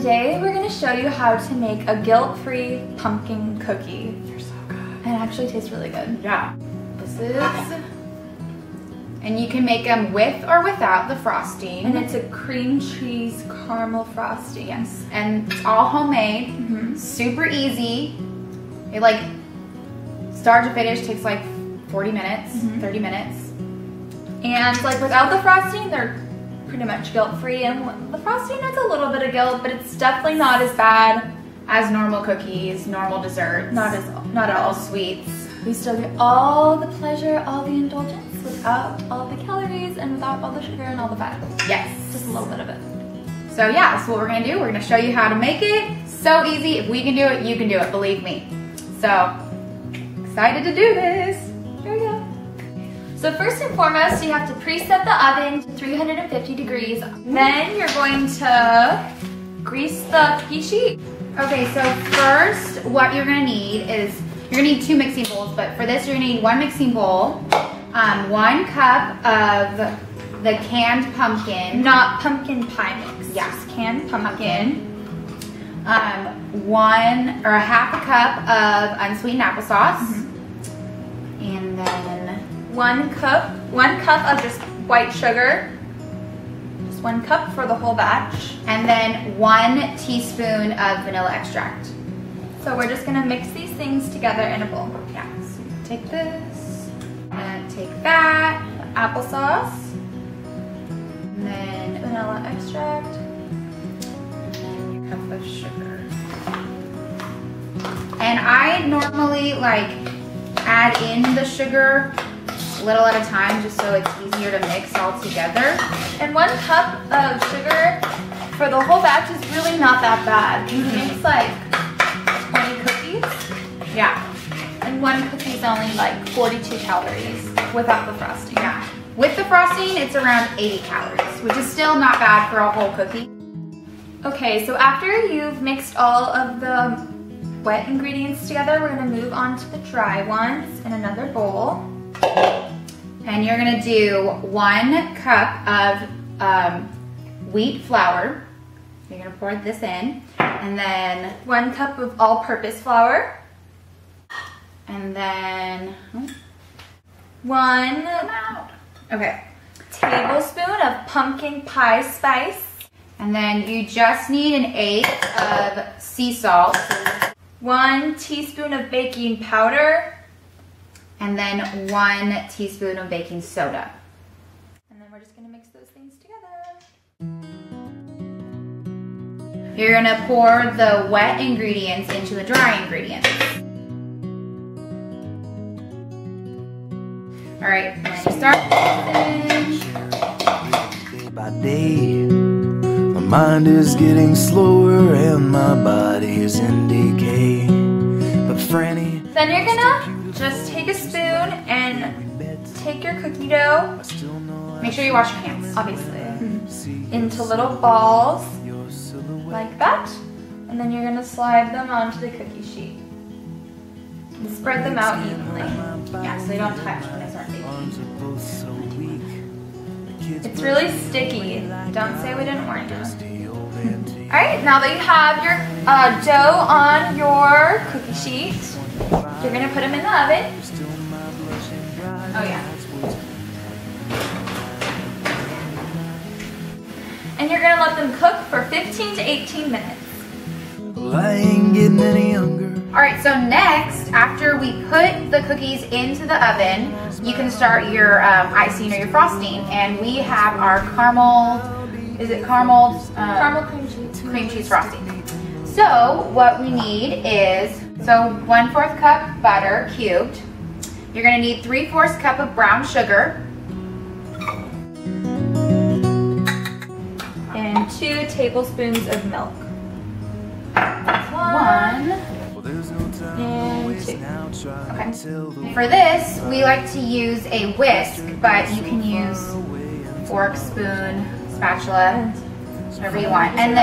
today we're going to show you how to make a guilt-free pumpkin cookie. They're so good. And it actually tastes really good. Yeah. This is, and you can make them with or without the frosting. And it's a cream cheese caramel frosting. Yes, and it's all homemade, super easy. It like, start to finish takes like 40 minutes, 30 minutes. And like without the frosting, they're pretty much guilt-free. And the frosting has a little bit of guilt, but it's definitely not as bad as normal cookies, normal desserts. Not at all sweets. We still get all the pleasure, all the indulgence without all the calories and without all the sugar and all the fat. Yes. Just a little bit of it. So yeah, that's what we're gonna do. We're gonna show you how to make it. So easy. If we can do it, you can do it, believe me. So, excited to do this. Here we go. So first and foremost, you have to preset the oven to 350 degrees. Then you're going to grease the cookie sheet. Okay, so first what you're gonna need is, you're gonna need 2 mixing bowls, but for this you're gonna need 1 mixing bowl, 1 cup of the canned pumpkin. Not pumpkin pie mix. Yeah. Just canned pumpkin. 1 or 1/2 cup of unsweetened applesauce. And then 1 cup of just white sugar. Just 1 cup for the whole batch. And then 1 teaspoon of vanilla extract. So we're just gonna mix these things together in a bowl. Yeah, so take this, and take that, applesauce, and then Vanilla extract. and your cup of sugar. And I normally like add in the sugar little at a time just so it's easier to mix all together. And 1 cup of sugar for the whole batch is really not that bad. You mix like 20 cookies. Yeah. And 1 cookie is only like 42 calories without the frosting. Yeah. With the frosting, it's around 80 calories, which is still not bad for a whole cookie. Okay, so after you've mixed all of the wet ingredients together, we're gonna move on to the dry ones in another bowl. And you're gonna do 1 cup of wheat flour. You're gonna pour this in, and then 1 cup of all-purpose flour. and then 1 okay, tablespoon of pumpkin pie spice. and then you just need 1/8 of sea salt, 1 teaspoon of baking powder. and then 1 teaspoon of baking soda. And then we're just gonna mix those things together. You're gonna pour the wet ingredients into the dry ingredients. All right, when you start Day by day, my mind is getting slower and my body is in decay. But Frannie, Then you're gonna just take a spoon and take your cookie dough, make sure you wash your hands. obviously, into little balls like that. And then you're gonna slide them onto the cookie sheet. And spread them out evenly. Yeah, so they don't touch when they start baking. It's really sticky. Don't say we didn't warn you. Alright, now that you have your dough on your cookie sheet, you're gonna put them in the oven. Oh yeah. And you're gonna let them cook for 15 to 18 minutes. well, I ain't getting any younger. All right, so next, after we put the cookies into the oven, you can start your icing or your frosting. And we have our caramel, is it caramel? Caramel cream cheese. Cream cheese frosting. So what we need is, so 1/4 cup butter cubed. You're gonna need 3/4 cup of brown sugar. And 2 tablespoons of milk. One. And 2. Okay. For this, we like to use a whisk, but you can use fork, spoon, spatula, whatever you want. And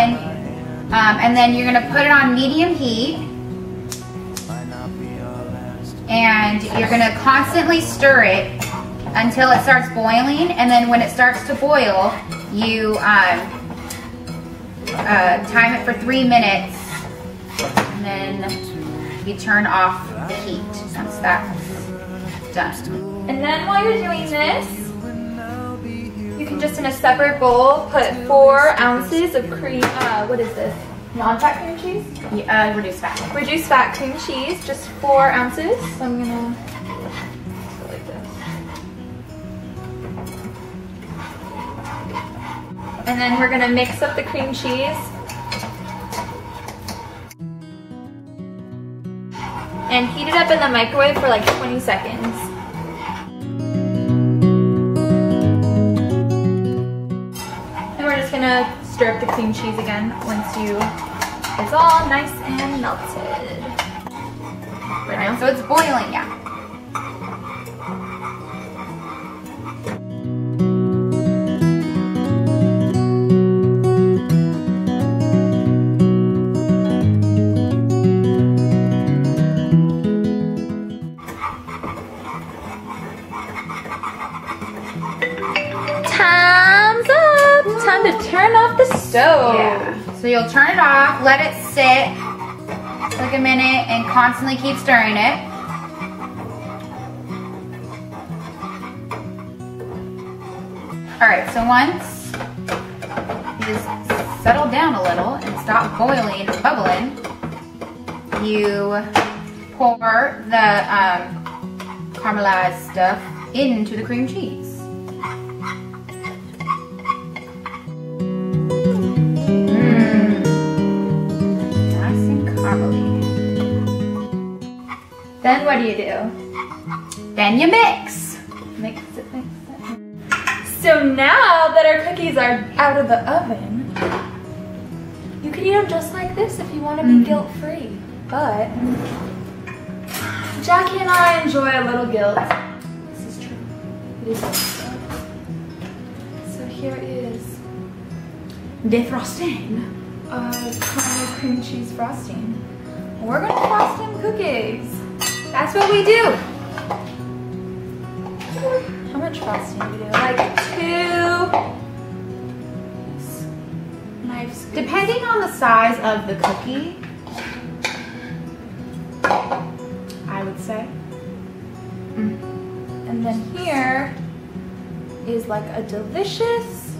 then you're gonna put it on medium heat, and you're gonna constantly stir it until it starts boiling. And then when it starts to boil, you time it for 3 minutes, and then you turn off the heat once that's done. And then while you're doing this, you can just in a separate bowl put 4 ounces of cream, what is this? Non-fat cream cheese? Yeah, reduced fat. Reduced fat cream cheese, just 4 ounces. So I'm gonna go like this. And then we're gonna mix up the cream cheese. And heat it up in the microwave for like 20 seconds. And we're just gonna stir up the cream cheese again once it's all nice and melted. Right now, so it's boiling, yeah. Time's up! Time to turn off the stove. Yeah. So you'll turn it off, let it sit like a minute, and constantly keep stirring it. Alright, so once it is settled down a little and stop boiling or bubbling, you pour the caramelized stuff into the cream cheese. Then what do you do? Then you mix. Mix it. So now that our cookies are out of the oven, you can eat them just like this if you want to be guilt-free. But Jackie and I enjoy a little guilt. This is true. It is true. So here is defrosting caramel cream cheese frosting. We're gonna frost them cookies. That's what we do. How much frosting do we do? Like 2 knife scoops. Depending on the size of the cookie, I would say. And then here is like a delicious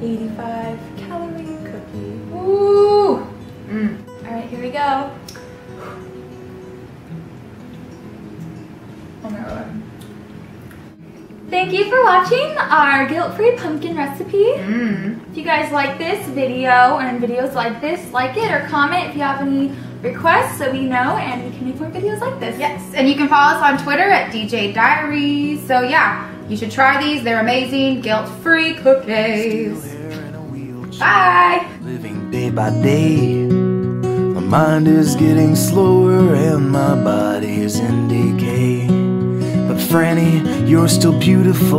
85 calorie cookie. Ooh. All right, here we go. Thank you for watching our guilt-free pumpkin recipe. If you guys like this video and videos like this, like it or comment if you have any requests so we know and we can make more videos like this. Yes, and you can follow us on Twitter at DJ Diaries. So yeah, you should try these. They're amazing, guilt-free cookies. Bye. Living day by day, my mind is getting slower and my body is in decay. But Frannie, you're still beautiful.